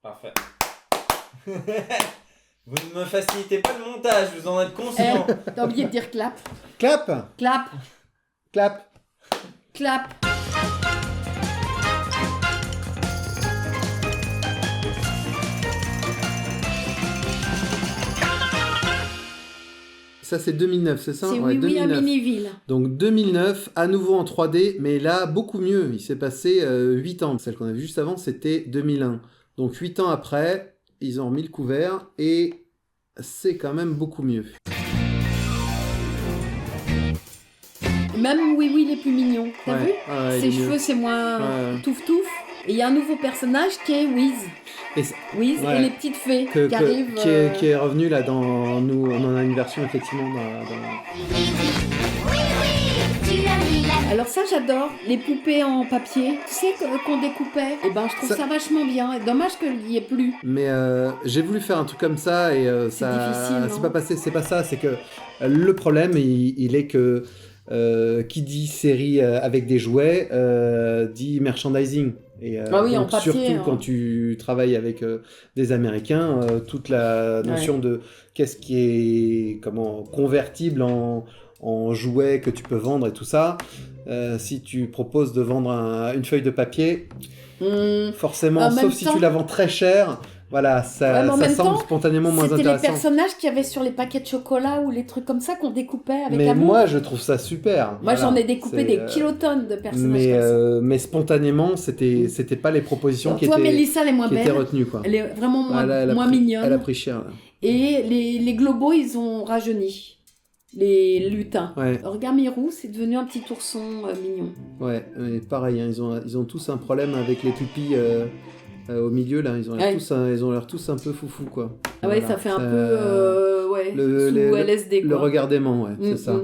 Parfait. Vous ne me facilitez pas le montage, vous en êtes conscient. T'as oublié de dire clap. Clap. Clap. Clap. Clap. Ça, c'est 2009, c'est ça? C'est Ouais, oui, 2009. à Miniville. Donc 2009, à nouveau en 3D, mais là, beaucoup mieux. Il s'est passé 8 ans. Celle qu'on a vue juste avant, c'était 2001. Donc 8 ans après, ils ont remis le couvert et c'est quand même beaucoup mieux. Même Oui, il est plus mignon. T'as vu ouais, Ses il est cheveux, mieux. c'est moins Ouais. touf-touf. Et il y a un nouveau personnage qui est Wiz. Et Wiz ouais. et les petites fées qui arrivent. Qui est revenu là dans nous. On en a une version effectivement Alors ça, j'adore. Les poupées en papier. Tu sais qu'on découpait. Et ben, je trouve ça vachement bien. Et dommage qu'il n'y ait plus. Mais j'ai voulu faire un truc comme ça et ça. difficile, non? C'est pas passé. C'est pas ça. C'est que le problème, il est que qui dit série avec des jouets dit merchandising. Et Ah oui, en donc, papier, surtout hein. quand tu travailles avec des Américains, toute la notion de qu'est-ce qui est convertible en jouets que tu peux vendre et tout ça. Si tu proposes de vendre une feuille de papier, forcément, sauf si tu la vends très cher, voilà, ça semble spontanément moins intéressant. C'était les personnages qu'il y avait sur les paquets de chocolat ou les trucs comme ça qu'on découpait avec mais amour. moi, je trouve ça super. Moi, Voilà, j'en ai découpé des kilotonnes de personnages comme ça. Mais spontanément, c'était pas les propositions Alors, qui toi, étaient, Mélissa, elle est moins qui belle. étaient retenues, quoi. Elle est vraiment Elle a moins pris- mignonne. Elle a pris cher, là. Et les globaux, ils ont rajeuni. Les lutins. Ouais. Regarde Mirou, c'est devenu un petit ourson mignon. Ouais, et pareil, hein, ils ont tous un problème avec les pupilles au milieu, là. Ils ont l'air tous un peu foufou, quoi. Ah ouais, Voilà, ça fait un peu sous LSD, quoi. Le regard d'aimant, ouais, c'est ça.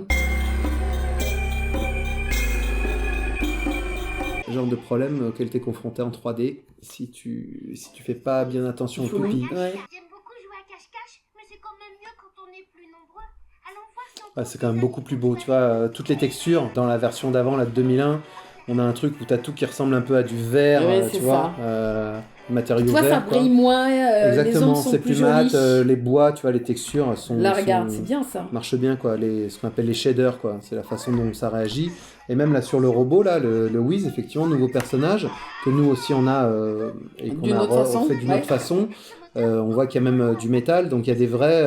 Le genre de problème auquel tu es confronté en 3D si tu fais pas bien attention aux pupilles. Ouais. J'aime beaucoup jouer à cache-cache, mais c'est quand même mieux quand on est plus nombreux. Allons voir si on Ouais, c'est quand même beaucoup plus beau, tu vois, toutes les textures, dans la version d'avant, là, de 2001, on a un truc où tu as tout qui ressemble un peu à du verre, Ouais, tu c'est vois, matériau Tu vois, vert, ça quoi. brille moins, les Exactement, ombres sont c'est plus plus mat, jolies. les bois, tu vois, les textures sont... Là, regarde, c'est bien ça. marchent bien, quoi, ce qu'on appelle les shaders, quoi, c'est la façon dont ça réagit. Et même là, sur le robot, là, le Wiz, effectivement, nouveau personnage, que nous aussi on a, et qu'on D'une a autre façon, fait d'une ouais. autre façon. On voit qu'il y a même du métal, donc il y a des vrais...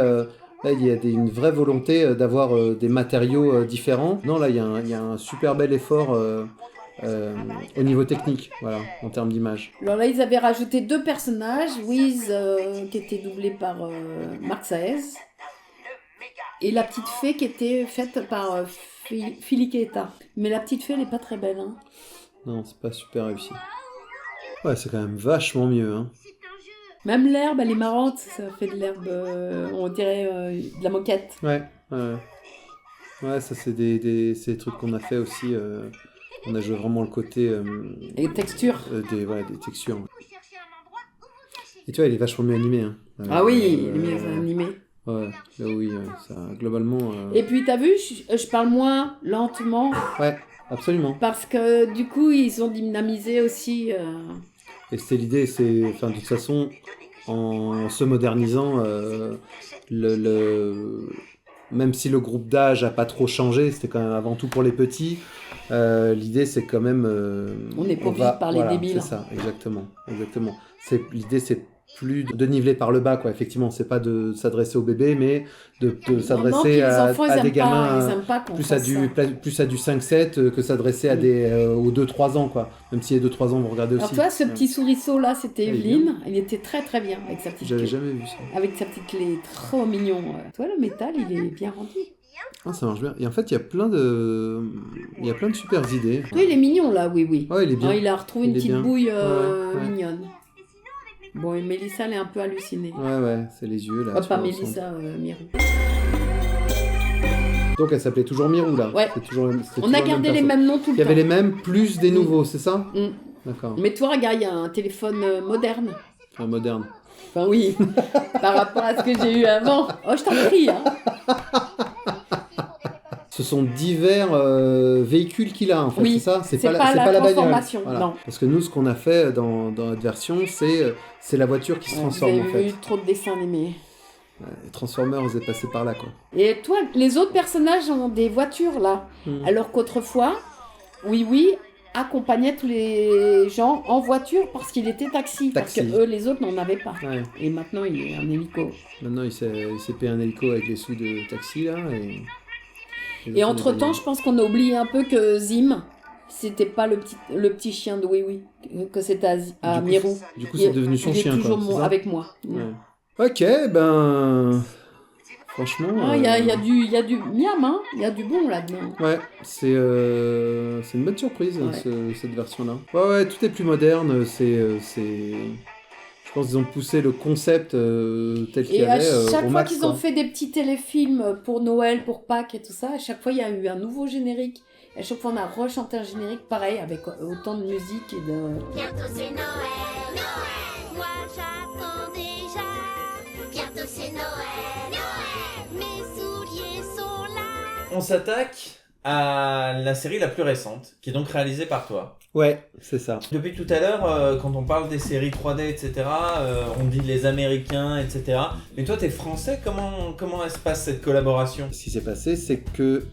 là, il y a une vraie volonté d'avoir des matériaux différents. Non, là, il y a un super bel effort au niveau technique, voilà, en termes d'image. Alors là, ils avaient rajouté 2 personnages. Wiz, qui était doublé par Marc Saez. Et la petite fée qui était faite par Filiqueta. Mais la petite fée, elle n'est pas très belle. Hein. Non, c'est pas super réussi. Ouais, c'est quand même vachement mieux, hein. Même l'herbe, elle est marrante. Ça fait de l'herbe, on dirait de la moquette. Ouais, ça c'est des trucs qu'on a fait aussi. On a joué vraiment le côté... Et texture. des textures. Et tu vois, il est vachement mieux animé. Hein. Ah oui, il est mieux animé. Ouais, là oui, ça, globalement... Et puis, t'as vu, je parle moins lentement. Ouais, absolument. Parce que du coup, ils ont dynamisé aussi. Et c'était l'idée, de toute façon, en se modernisant, même si le groupe d'âge n'a pas trop changé, c'était quand même avant tout pour les petits, l'idée c'est quand même... on n'est pas obligé de parler débiles. C'est ça, exactement. L'idée c'est plus de niveler par le bas, quoi. Effectivement, c'est pas de s'adresser aux bébés, mais de s'adresser à des gamins plus à du 5-7 que s'adresser à aux 2-3 ans, quoi. Même si les 2-3 ans vont regarder aussi. Alors toi, ce petit souriceau là, c'était Evelyne. Il était très très bien avec sa petite J'avais clé. jamais vu ça. Avec sa petite clé, trop mignon. Toi, le métal, il est bien rendu. Ah, ça marche bien. Et en fait, il y a plein de super idées. Toi, il est mignon là, oui. Ouais, il est bien. Il a retrouvé une Il est petite bien. bouille Ouais. mignonne. Bon, et Mélissa, elle est un peu hallucinée. Ouais, c'est les yeux là. Oh, tu pas vois, Mélissa, Mirou. Donc elle s'appelait toujours Mirou là. Ouais. C'était toujours On a gardé les mêmes noms tout le Il y temps. avait les mêmes plus des nouveaux, c'est ça? D'accord. Mais toi, regarde, il y a un téléphone moderne. Un moderne. Enfin oui, par rapport à ce que j'ai eu avant. Oh, je t'en prie. Hein. Ce sont divers véhicules qu'il a, en fait, Oui, c'est ça? c'est pas la bagnole. transformation, Voilà. non. Parce que nous, ce qu'on a fait dans notre version, c'est la voiture qui se transforme, Vous en avez fait. eu trop de dessins animés. Les Transformers, vous êtes passé par là, quoi. Et toi, les autres personnages ont des voitures, là. Alors qu'autrefois, oui, accompagnait tous les gens en voiture parce qu'il était taxi. Parce que eux, les autres, n'en avaient pas. Ouais. Et maintenant, il est en hélico. Maintenant, il s'est payé un hélico avec les sous de taxi, là, Et entre-temps, je pense qu'on a oublié un peu que Zim, c'était pas le petit chien de Oui, que c'était à Mirou. Du coup, c'est devenu son chien, il est toujours quoi. avec moi. Ouais. Ok, ben... Franchement... Il y a du miam, hein. Il y a du bon là-dedans. Ouais, c'est une bonne surprise, cette version-là. Ouais, tout est plus moderne, Je pense qu'ils ont poussé le concept tel qu'il y avait Et à chaque au fois max, qu'ils quoi. ont fait des petits téléfilms pour Noël, pour Pâques et tout ça, à chaque fois il y a eu un nouveau générique. Et à chaque fois on a rechanté un générique pareil, avec autant de musique et de... Bientôt c'est Noël, Noël. Moi j'attends déjà. Bientôt c'est Noël, Noël. Mes souliers sont là. On s'attaque à la série la plus récente, qui est donc réalisée par toi. Ouais, c'est ça. Depuis tout à l'heure, quand on parle des séries 3D, etc., on dit les Américains, etc. Mais toi, t'es français, comment se passe cette collaboration ? Ce qui s'est passé, c'est que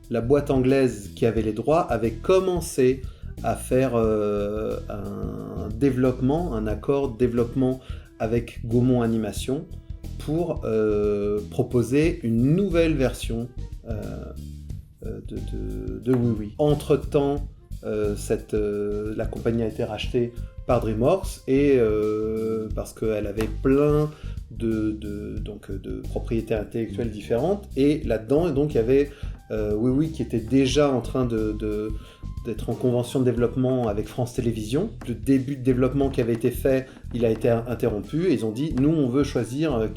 la boîte anglaise qui avait les droits avait commencé à faire un accord de développement avec Gaumont Animation pour proposer une nouvelle version de Oui Oui. Entre-temps, la compagnie a été rachetée par DreamWorks et parce qu'elle avait plein de propriétés intellectuelles différentes, et là-dedans, donc, il y avait Oui Oui qui était déjà en train d'être en convention de développement avec France Télévisions. Le début de développement qui avait été fait, il a été interrompu, et ils ont dit, nous on veut choisir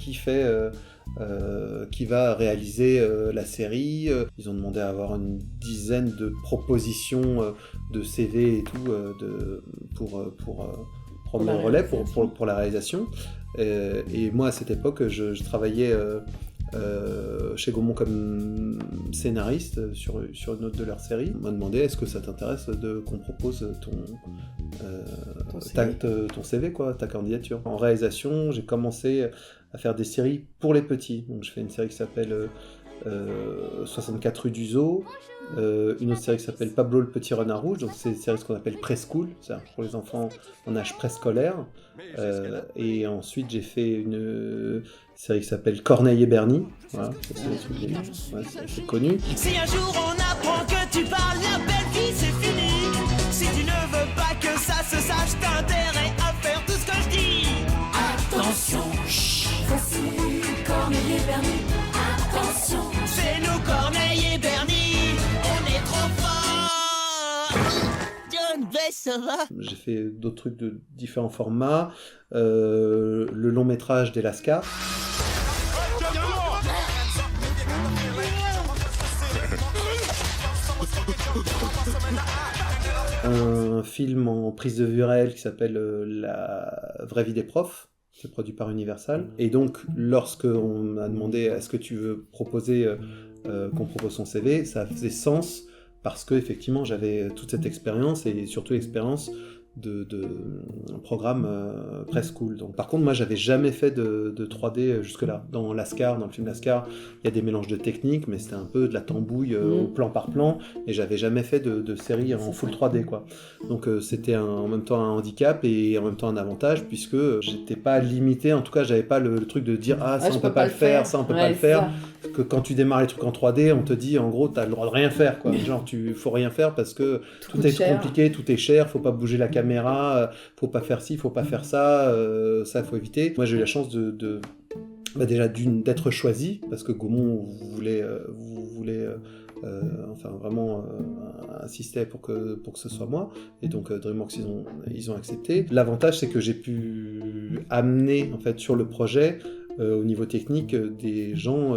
qui va réaliser la série. Ils ont demandé à avoir une dizaine de propositions de CV et tout pour prendre le relais pour la réalisation. Et moi, à cette époque, je travaillais chez Gaumont comme scénariste sur une autre de leurs séries. On m'a demandé, est-ce que ça t'intéresse qu'on propose ton CV, quoi, ta candidature. En réalisation, j'ai commencé à faire des séries pour les petits. Donc je fais une série qui s'appelle 64 rue du Zoo, une autre série qui s'appelle Pablo le petit renard rouge, donc c'est une série qu'on appelle preschool, c'est-à-dire pour les enfants en âge préscolaire. Et ensuite j'ai fait une série qui s'appelle Corneille et Bernie, voilà, c'est connu. Si un jour on apprend que tu parles, la belle vie c'est fini. Si tu ne veux pas que ça se sache, t'as intérêt à faire tout ce que je dis. Attention, chut. Voici Corneille et Bernie. Attention, C'est nous Corneille et Bernie, on est trop forts. John Bess, ça va? J'ai fait d'autres trucs de différents formats, le long métrage des Lascars. Un film en prise de vue réelle qui s'appelle La vraie vie des profs. C'est produit par Universal. Et donc, lorsqu'on m'a demandé est-ce que tu veux proposer qu'on propose son CV, ça faisait sens parce que effectivement j'avais toute cette expérience et surtout l'expérience de programme preschool. Donc, par contre, moi, j'avais jamais fait de 3D jusque-là. Dans Lascar, dans le film Lascar, il y a des mélanges de techniques, mais c'était un peu de la tambouille au plan par plan, et j'avais jamais fait de série en full 3D, quoi. Donc, c'était en même temps un handicap et en même temps un avantage, puisque j'étais pas limité, en tout cas, j'avais pas le truc de dire ça on peut pas le faire, ça on peut pas le faire. Que quand tu démarres les trucs en 3D, on te dit en gros t'as le droit de rien faire, quoi. Genre faut rien faire parce que tout est compliqué, tout est cher, faut pas bouger la caméra, faut pas faire ci, faut pas faire ça, ça faut éviter. Moi j'ai eu la chance déjà d'être choisi parce que Gaumont voulait vraiment insister pour que ce soit moi, et donc DreamWorks ils ont accepté. L'avantage c'est que j'ai pu amener en fait sur le projet au niveau technique des gens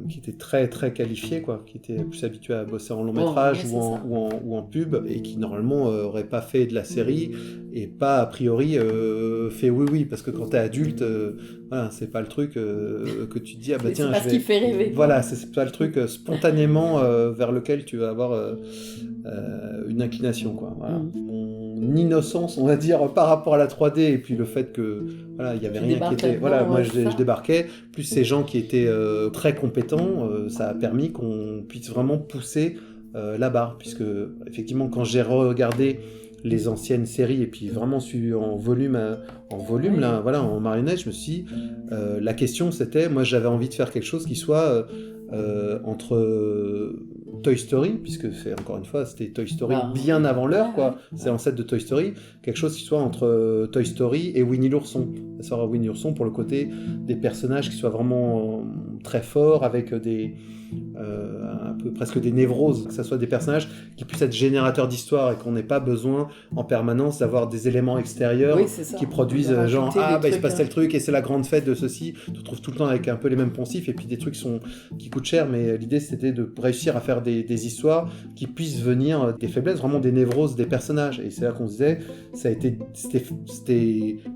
qui était très très qualifié, quoi, qui était plus habitué à bosser en long métrage ouais, ou en pub, et qui normalement aurait pas fait de la série et pas a priori fait oui, parce que quand t'es adulte, voilà, c'est pas le truc que tu te dis, ah bah tiens, c'est pas ce qui fait rêver. Voilà, c'est pas le truc spontanément vers lequel tu vas avoir une inclination, quoi. Voilà. Mon innocence, on va dire, par rapport à la 3D, et puis le fait que voilà, il y avait rien qui était. Voilà, moi je débarquais, plus ces gens qui étaient très compétents, ça a permis qu'on puisse vraiment pousser la barre, puisque effectivement, quand j'ai regardé les anciennes séries et puis vraiment suivi en volume là, voilà, en marionnette, je me suis dit, la question c'était, moi j'avais envie de faire quelque chose qui soit entre Toy Story, puisque c'est encore une fois c'était Toy Story bien avant l'heure, quoi, c'est l'ancêtre de Toy Story, quelque chose qui soit entre Toy Story et Winnie l'ourson. Ça sera Winnie l'ourson pour le côté des personnages qui soient vraiment très forts, avec des un peu presque des névroses, que ce soit des personnages qui puissent être générateurs d'histoire et qu'on n'ait pas besoin en permanence d'avoir des éléments extérieurs qui produisent genre il se passe tel truc et c'est la grande fête de ceci. Tu te retrouves tout le temps avec un peu les mêmes poncifs et puis des trucs qui coûtent cher, mais l'idée c'était de réussir à faire des histoires qui puissent venir des faiblesses, vraiment des névroses des personnages. Et c'est là qu'on se disait, c'était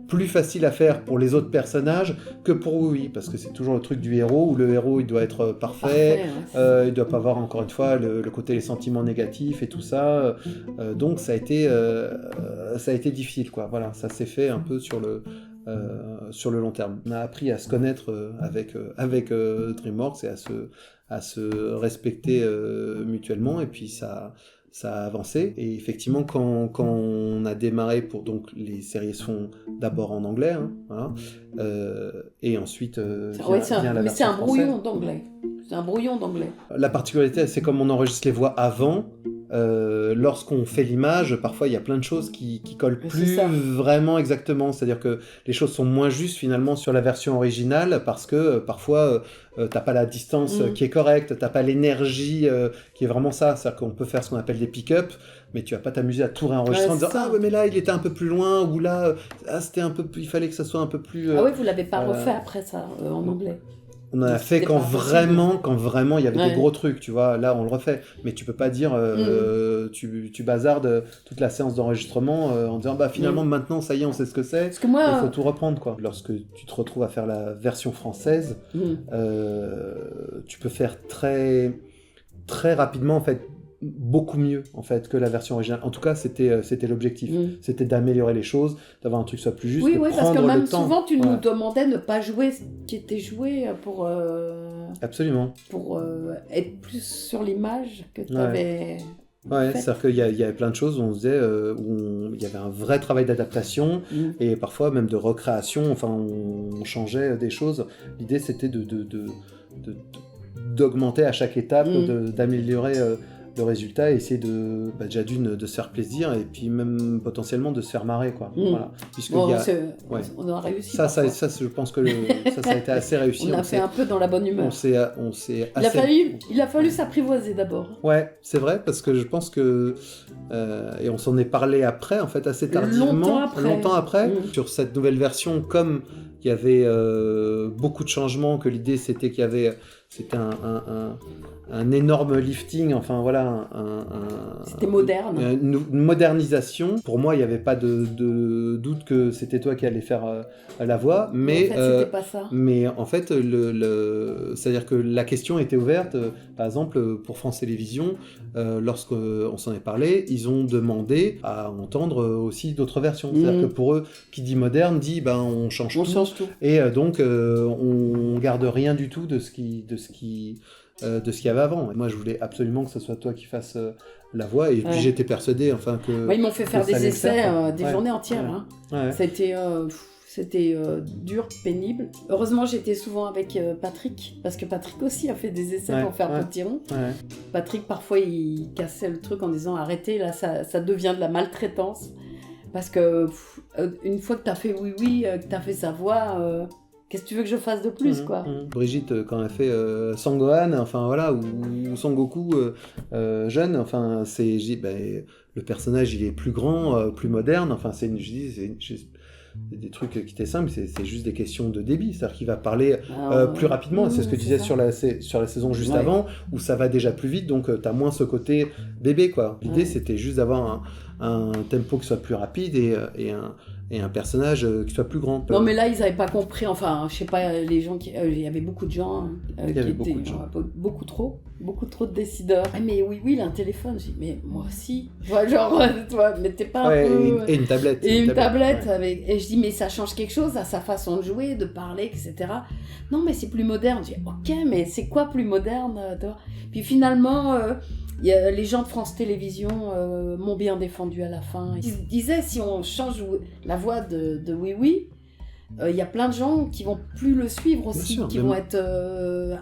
plus facile à faire pour les autres personnages que pour oui, parce que c'est toujours le truc du héros, où le héros il doit être parfait. Il doit pas avoir encore une fois le côté les sentiments négatifs et tout ça, donc ça a été difficile, quoi. Voilà, ça s'est fait un peu sur le long terme. On a appris à se connaître avec DreamWorks et à se respecter mutuellement, et puis ça a avancé. Et effectivement, quand on a démarré donc les séries se font d'abord en anglais, hein, voilà, et ensuite vient la version c'est un française. brouillon d'anglais. C'est un brouillon d'anglais. La particularité, c'est comme on enregistre les voix avant. Lorsqu'on fait l'image, parfois il y a plein de choses qui collent plus vraiment exactement, c'est-à-dire que les choses sont moins justes finalement sur la version originale, parce que parfois t'as pas la distance qui est correcte, t'as pas l'énergie qui est vraiment ça, c'est-à-dire qu'on peut faire ce qu'on appelle des pick-up, mais tu vas pas t'amuser à tout réenregistrer en disant mais là il était un peu plus loin, ou là c'était un peu il fallait que ça soit un peu plus vous l'avez pas refait après ça en anglais? On en a fait quand vraiment il y avait des gros trucs, tu vois, là on le refait, mais tu peux pas dire tu bazardes toute la séance d'enregistrement en disant finalement maintenant ça y est on sait ce que c'est, il faut tout reprendre, quoi. Lorsque tu te retrouves à faire la version française, tu peux faire très très rapidement en fait beaucoup mieux en fait que la version originale. En tout cas, c'était l'objectif. C'était d'améliorer les choses, d'avoir un truc qui soit plus juste. Oui, parce que même souvent tu nous demandais de ne pas jouer ce qui était joué pour absolument pour être plus sur l'image que tu avais. Ouais, c'est-à-dire qu'il y avait plein de choses où on faisait, où il y avait un vrai travail d'adaptation et parfois même de recréation. Enfin, on changeait des choses. L'idée, c'était d'augmenter à chaque étape, d'améliorer le résultat, et essayer déjà de se faire plaisir, et puis même potentiellement de se faire marrer, quoi. Voilà. On a réussi. Ça, je pense que ça a été assez réussi. On a fait un peu dans la bonne humeur. Il a fallu s'apprivoiser d'abord. Ouais, c'est vrai, parce que je pense que et on s'en est parlé après, en fait, assez tardivement, longtemps après. Sur cette nouvelle version, comme il y avait beaucoup de changements, que l'idée c'était c'était un énorme lifting, enfin voilà, c'était moderne. Une modernisation. Pour moi, il n'y avait pas de doute que c'était toi qui allais faire la voix, mais en fait, c'était pas ça. Mais en fait, c'est-à-dire que la question était ouverte. Par exemple, pour France Télévisions, lorsqu'on s'en est parlé, ils ont demandé à entendre aussi d'autres versions. C'est-à-dire que pour eux, qui dit moderne, dit on change tout. Et donc, on garde rien du tout de ce qu'il y avait avant. Et moi, je voulais absolument que ce soit toi qui fasses la voix, et puis j'étais persuadé que... ils m'ont fait faire des essais des journées entières. C'était dur, pénible. Heureusement, j'étais souvent avec Patrick, parce que Patrick aussi a fait des essais pour faire Petit Rond. Patrick, parfois, il cassait le truc en disant « Arrêtez, là, ça devient de la maltraitance. » Parce que une fois que t'as fait oui, que t'as fait sa voix... qu'est-ce que tu veux que je fasse de plus, quoi. Brigitte, quand elle fait Sangohan, enfin voilà, ou Sangoku jeune, enfin le personnage il est plus grand, plus moderne, enfin des trucs qui étaient simples, c'est juste des questions de débit, c'est-à-dire qu'il va parler plus rapidement, c'est ce que tu disais ça. sur la saison juste Ouais. avant, où ça va déjà plus vite, donc t'as moins ce côté bébé, quoi. L'idée, Ouais. c'était juste d'avoir un tempo qui soit plus rapide et un personnage qui soit plus grand. Non, mais là, ils n'avaient pas compris. Enfin, je sais pas, les gens qui. Il y avait beaucoup de gens Il y qui avait étaient. beaucoup de gens. Beaucoup trop de décideurs. Ah, mais oui, il a un téléphone. J'ai dit, mais moi aussi. Tu vois, genre, toi, mais t'es pas Ouais, un peu. et une tablette. Et une tablette ouais. avec. Et je dis, mais ça change quelque chose à sa façon de jouer, de parler, etc. Non, mais c'est plus moderne. Je dis, ok, mais c'est quoi plus moderne toi. Puis finalement. Les gens de France Télévisions m'ont bien défendu à la fin. Ils disaient, si on change la voix de Oui Oui, il y a plein de gens qui vont plus le suivre aussi, Bien sûr, qui même- vont être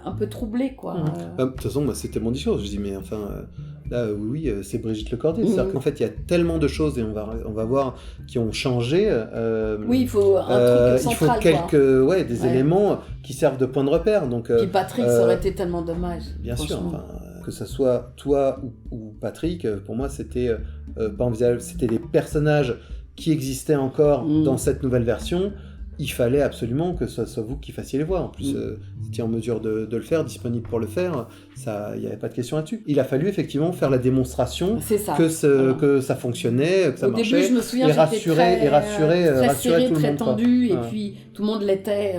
un peu troublés, quoi. De toute façon, moi, c'était mon discours. Je dis, mais enfin, là, oui, c'est Brigitte Lecordier. C'est-à-dire qu'en fait, il y a tellement de choses, et on va voir, qui ont changé. Oui, il faut un truc central, il faut des Ouais. éléments qui servent de point de repère. Donc, Puis Patrick, ça aurait été tellement dommage. bien sûr, franchement. enfin, que ça soit toi ou Patrick, pour moi, c'était pas envisageable. C'était des personnages qui existaient encore dans cette nouvelle version. Il fallait absolument que ce soit vous qui fassiez les voix. En plus, vous étiez en mesure de le faire, disponible pour le faire. Il n'y avait pas de question là-dessus. Il a fallu effectivement faire la démonstration C'est ça. que ça fonctionnait, que ça Au marchait. début, je me souviens, et j'étais rassurer très serrée, tout le très monde, quoi. tendue, et Ouais. puis tout le monde l'était.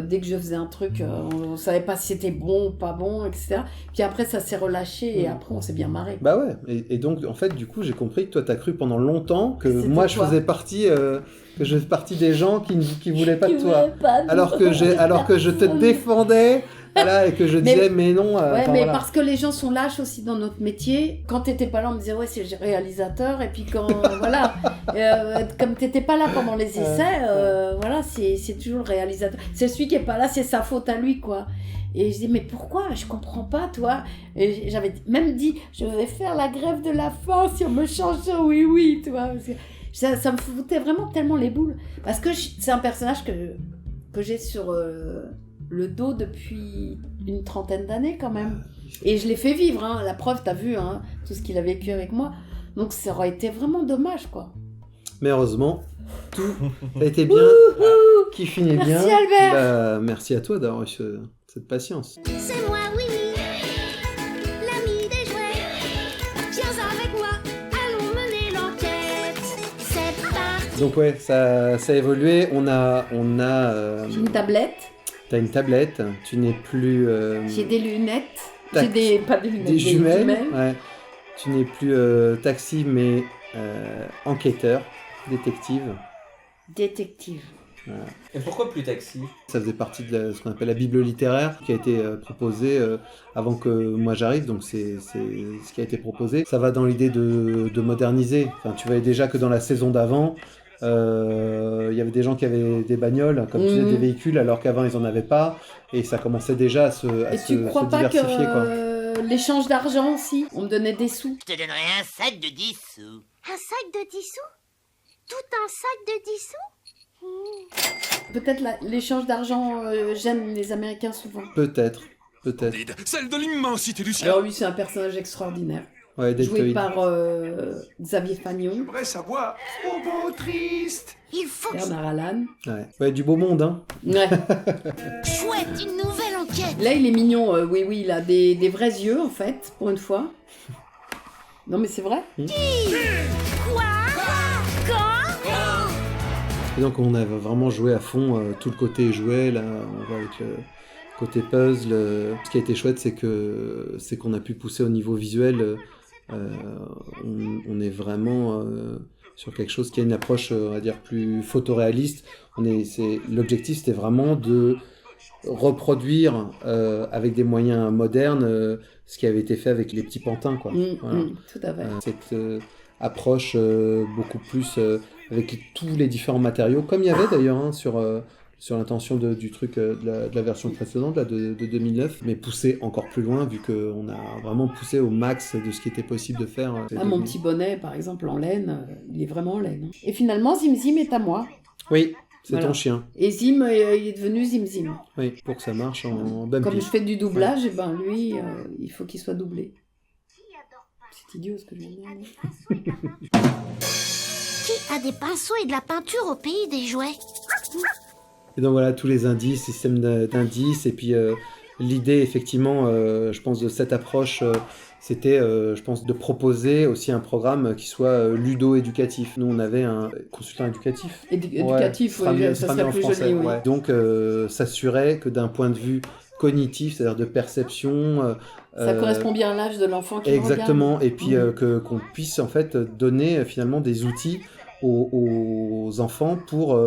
Dès que je faisais un truc, on savait pas si c'était bon ou pas bon, etc. Puis après, ça s'est relâché, et après, on s'est bien marré. Bah ouais, et donc en fait du coup j'ai compris que toi t'as cru pendant longtemps que C'était moi je toi. faisais partie des gens qui voulaient pas de toi, voulait pas de alors que je te personne. défendais, voilà, et que je disais mais non. Ouais, enfin, mais voilà. parce que les gens sont lâches aussi dans notre métier. Quand t'étais pas là, on me disait ouais c'est le réalisateur, et puis quand voilà, comme t'étais pas là pendant les essais, voilà c'est toujours le réalisateur. C'est celui qui est pas là, c'est sa faute à lui quoi. Et je dis mais pourquoi? Je comprends pas toi. Et j'avais même dit je vais faire la grève de la faim si on me change sur Oui Oui, tu vois. Parce que ça me foutait vraiment tellement les boules parce que c'est un personnage que j'ai sur le dos depuis une trentaine d'années quand même. Et je l'ai fait vivre, hein. La preuve, t'as vu, hein, tout ce qu'il a vécu avec moi. Donc ça aurait été vraiment dommage, quoi. Mais heureusement tout a été bien, qui finit Merci, bien. Albert. Bah, merci à toi d'avoir eu cette patience. C'est moi, oui, l'ami des jouets. Viens avec moi, allons mener l'enquête. C'est parti. Donc ouais, ça a évolué. On a J'ai une tablette, t'as une tablette. Tu n'es plus j'ai des lunettes, tac- pas des lunettes, des jumelles. Ouais. Tu n'es plus taxi, mais enquêteur, détective. Détective. Et pourquoi plus taxi? Ça faisait partie de ce qu'on appelle la Bible littéraire, qui a été proposée avant que moi j'arrive, donc c'est ce qui a été proposé. Ça va dans l'idée de moderniser. Enfin, tu voyais déjà que dans la saison d'avant, il y avait des gens qui avaient des bagnoles, comme tu disais, des véhicules, alors qu'avant ils en avaient pas, et ça commençait déjà à se Et tu crois pas diversifier, quoi. que l'échange d'argent aussi, on me donnait des sous. Je te donnerai un sac de 10 sous. Un sac de 10 sous? Tout un sac de 10 sous? Peut-être l'échange d'argent gêne les Américains souvent. Peut-être. Celle de l'immensité du ciel. Alors lui, c'est un personnage extraordinaire. Ouais, Joué deltoïde. par Xavier Fagnon, J'aimerais savoir. Oh, beau triste. Il faut que Bernard Allan. Ouais, du beau monde, hein. Ouais. chouette, une nouvelle enquête. Là, il est mignon, oui, il a des vrais yeux, en fait, pour une fois. Non, mais c'est vrai. Quoi? Quand? Et donc on a vraiment joué à fond tout le côté jouet, là, on voit avec le côté puzzle. Ce qui a été chouette, c'est qu'on a pu pousser au niveau visuel. On est vraiment sur quelque chose qui a une approche, on va dire, plus photoréaliste. L'objectif, c'était vraiment de reproduire avec des moyens modernes ce qui avait été fait avec les petits pantins, quoi. Voilà. Tout à fait. Cette approche beaucoup plus avec tous les différents matériaux, comme il y avait d'ailleurs hein, sur l'intention du truc de la version précédente là, de 2009, mais poussé encore plus loin vu qu'on a vraiment poussé au max de ce qui était possible de faire. Mon petit bonnet, par exemple, en laine, il est vraiment en laine. Et finalement, Zim Zim est à moi. Oui, c'est Voilà. ton chien. Et Zim, il est devenu Zim Zim. Oui, pour que ça marche en bumpy. Comme je fais du doublage, et ben lui, il faut qu'il soit doublé. C'est idiot ce que je viens de dire. Qui a des pinceaux et de la peinture au pays des jouets? Et donc voilà, tous les indices, système d'indices, et puis l'idée, effectivement, je pense, de cette approche, c'était, je pense, de proposer aussi un programme qui soit ludo-éducatif. Nous, on avait un consultant éducatif. Éducatif, Ouais, oui, ça serait plus joli, oui. ouais. Donc, s'assurer que d'un point de vue cognitif, c'est-à-dire de perception... ça correspond bien à l'âge de l'enfant qui exactement, regarde. et puis qu'on puisse, en fait, donner finalement des outils aux enfants pour...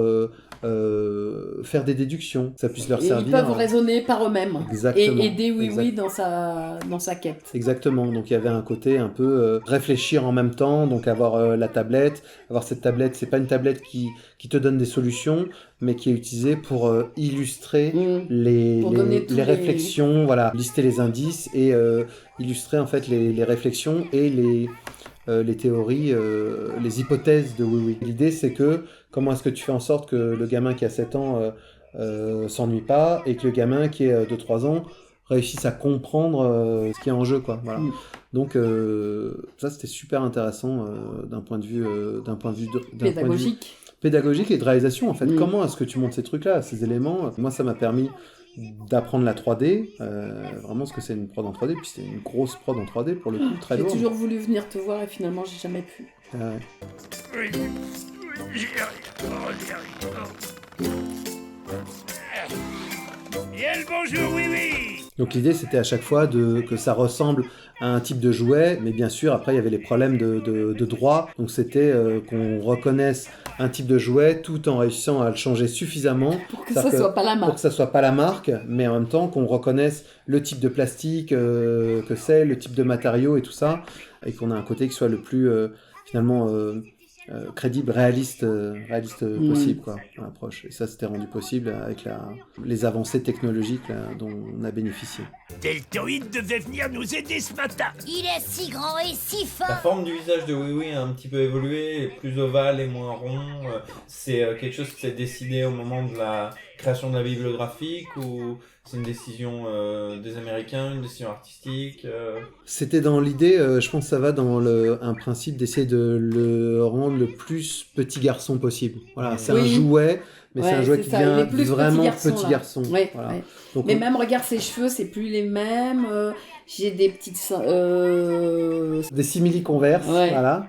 faire des déductions, ça puisse leur Et servir. ils peuvent raisonner par eux-mêmes. Exactement. Et aider Oui dans sa quête. Exactement, donc il y avait un côté un peu réfléchir en même temps, donc avoir la tablette, avoir cette tablette, c'est pas une tablette qui te donne des solutions, mais qui est utilisée pour illustrer les réflexions, voilà, lister les indices et illustrer en fait les réflexions et les théories, les hypothèses de Oui. L'idée, c'est que comment est-ce que tu fais en sorte que le gamin qui a 7 ans s'ennuie pas et que le gamin qui est de 3 ans réussisse à comprendre ce qui est en jeu, quoi. Voilà. Donc ça, c'était super intéressant d'un point de vue pédagogique et de réalisation, en fait. Comment est-ce que tu montes ces trucs-là, ces éléments? Moi, ça m'a permis d'apprendre la 3D, vraiment ce que c'est une prod en 3D, puis c'était une grosse prod en 3D pour le coup, très lourde. J'ai toujours voulu venir te voir et finalement j'ai jamais pu. Ouais. Bien le bonjour, oui. Donc l'idée, c'était à chaque fois que ça ressemble à un type de jouet, mais bien sûr, après, il y avait les problèmes de droit. Donc c'était qu'on reconnaisse un type de jouet tout en réussissant à le changer suffisamment pour que ça soit pas la marque. Pour que ça soit pas la marque, mais en même temps qu'on reconnaisse le type de plastique que c'est, le type de matériau et tout ça, et qu'on a un côté qui soit le plus finalement crédible, réaliste possible, quoi, dans l'approche. Et ça, c'était rendu possible avec les avancées technologiques là, dont on a bénéficié. Deltoïde devait venir nous aider ce matin. Il est si grand et si fort. La forme du visage de Oui a un petit peu évolué, plus ovale et moins rond. C'est quelque chose qui s'est décidé au moment de la création de la Bible graphique ou c'est une décision des Américains, une décision artistique C'était dans l'idée, je pense que ça va dans un principe d'essayer de le rendre le plus petit garçon possible. Voilà, c'est un jouet, mais c'est un jouet qui devient vraiment petit garçon. Ouais, voilà. ouais. Donc, mais même, regarde ses cheveux, c'est plus les mêmes. J'ai des petites... des simili-converses, voilà.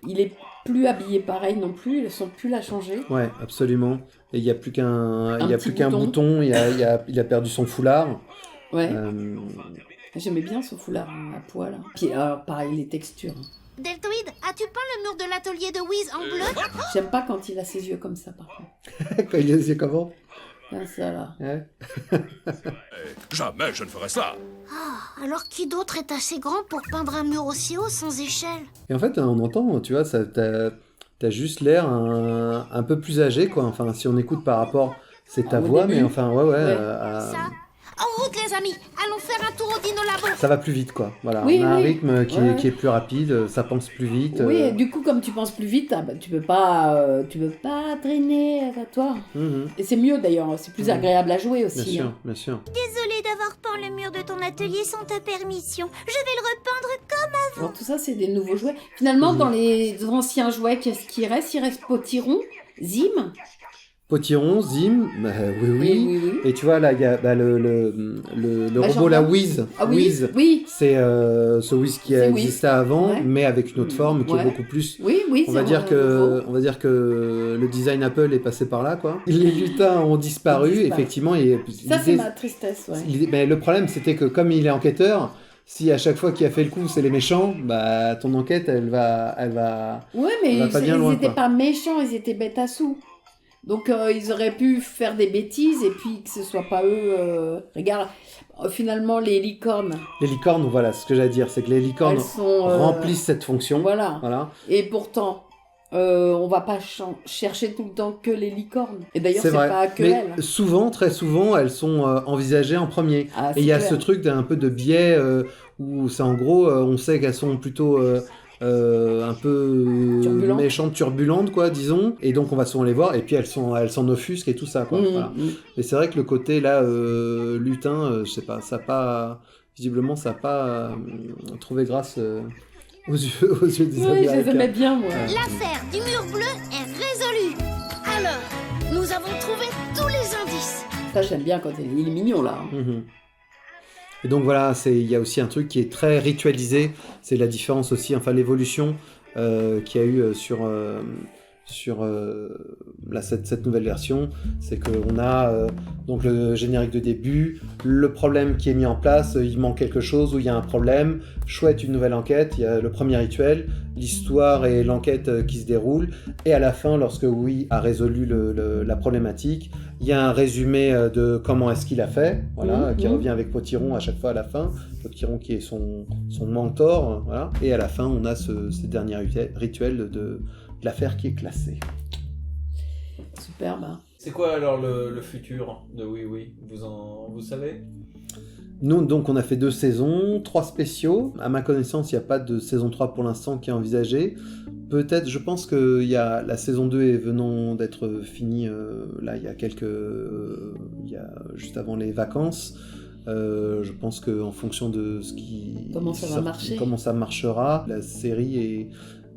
Il est plus habillé pareil non plus, ils ne sont plus la changer. Ouais, absolument. Et il n'y a plus qu'un bouton, il a perdu son foulard. Ouais. J'aimais bien ce foulard à poil. Puis alors, pareil, les textures. Deltoïde, as-tu peint le mur de l'atelier de Wiz en bleu? J'aime pas quand il a ses yeux comme ça, par contre. Quand il a ses yeux comment? Comme ça, là. Ouais. Jamais je ne ferais ça. Alors qui d'autre est assez grand pour peindre un mur aussi haut sans échelle? Et en fait, on entend, tu vois, t'as juste l'air un peu plus âgé, quoi. Enfin, si on écoute par rapport, c'est ta voix, mais enfin, ouais. Ça. En route, les amis, allons faire un tour au Dino Labo. Ça va plus vite, quoi. Voilà, oui, on a un rythme qui est plus rapide, ça pense plus vite. Oui, et du coup, comme tu penses plus vite, tu peux pas traîner à toi. Et c'est mieux d'ailleurs, c'est plus agréable à jouer aussi. Bien sûr. Désolée d'avoir peint le mur de ton atelier sans ta permission. Je vais le repeindre comme avant. Alors tout ça, c'est des nouveaux jouets. Finalement, dans les anciens jouets, qu'est-ce qui reste? Il reste Potiron, Zim. Potiron, Zim, oui. Et tu vois, là, il y a le robot, la Wiz. Ah oui, c'est ce Wiz qui existait avant, mais avec une autre forme qui est beaucoup plus... Oui, on va dire que le design Apple est passé par là, quoi. Les lutins ont disparu, effectivement. Ça, c'est ma tristesse, mais le problème, c'était que comme il est enquêteur, si à chaque fois qu'il a fait le coup, c'est les méchants, bah ton enquête, elle va ouais, mais ils n'étaient pas méchants, ils étaient bêtes à sous. Donc ils auraient pu faire des bêtises et puis que ce soit pas eux. Regarde, finalement les licornes. Les licornes, voilà, ce que j'allais dire, c'est que les licornes remplissent cette fonction. Voilà. Et pourtant, on va pas chercher tout le temps que les licornes. Et d'ailleurs, c'est pas que elles. Souvent, très souvent, elles sont envisagées en premier. Et il y a ce truc d'un peu de biais où c'est en gros, on sait qu'elles sont plutôt un peu méchantes, turbulentes, quoi, disons. Et donc, on va souvent les voir. Et puis, elles s'en offusquent et tout ça, quoi. Voilà. Et c'est vrai que le côté, là, lutin, je sais pas, visiblement, ça n'a pas trouvé grâce aux yeux des Oui, je Américains. les aimais bien, moi. L'affaire du mur bleu est résolue. Alors, nous avons trouvé tous les indices. Ça, j'aime bien quand il est mignon, là. Mhm. Et donc voilà, il y a aussi un truc qui est très ritualisé, c'est la différence aussi, enfin l'évolution qu'il y a eu sur cette nouvelle version, c'est qu'on a donc le générique de début, le problème qui est mis en place, il manque quelque chose ou il y a un problème, chouette, une nouvelle enquête, il y a le premier rituel, l'histoire et l'enquête qui se déroulent, et à la fin, lorsque Oui a résolu la problématique, il y a un résumé de comment est-ce qu'il a fait, voilà, qui revient avec Potiron à chaque fois à la fin, Potiron qui est son mentor, voilà, et à la fin, on a ce dernier rituel de l'affaire qui est classée. Superbe. C'est quoi alors le futur de Oui Oui? Vous savez? Nous, donc, on a fait 2 saisons, 3 spéciaux. À ma connaissance, il n'y a pas de saison 3 pour l'instant qui est envisagée. Peut-être, je pense que la saison 2 est venant d'être finie, là, il y a juste avant les vacances. Je pense qu'en fonction de Comment ça va marcher, comment ça marchera, la série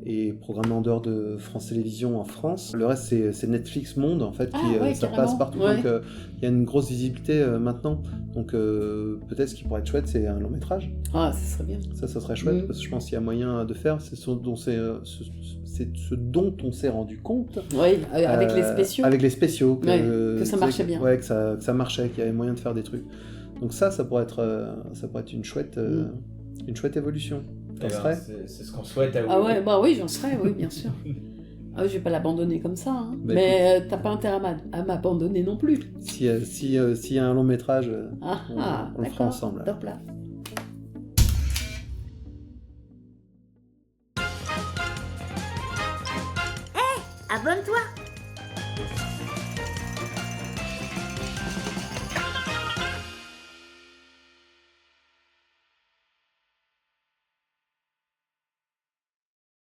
est programmée en dehors de France Télévisions en France. Le reste, c'est Netflix Monde, en fait, ça passe partout. Ouais. Donc, il y a une grosse visibilité maintenant. Donc, peut-être ce qui pourrait être chouette, c'est un long métrage. Ah, ça serait bien. Ça serait chouette, parce que je pense qu'il y a moyen de faire. C'est ce dont on s'est rendu compte. Oui, avec les spéciaux. Avec les spéciaux. Que ça marchait bien. Ouais, que ça marchait, qu'il y avait moyen de faire des trucs. Donc ça pourrait être une chouette évolution. T'en serais ? C'est ce qu'on souhaite à vous. Ah ouais, bah oui, j'en serais, oui, bien sûr. Ah, je vais pas l'abandonner comme ça, hein. Bah, Mais t'as pas intérêt à m'abandonner non plus. S'il y a un long métrage, on le fera d'accord, ensemble. top là. Abonne-toi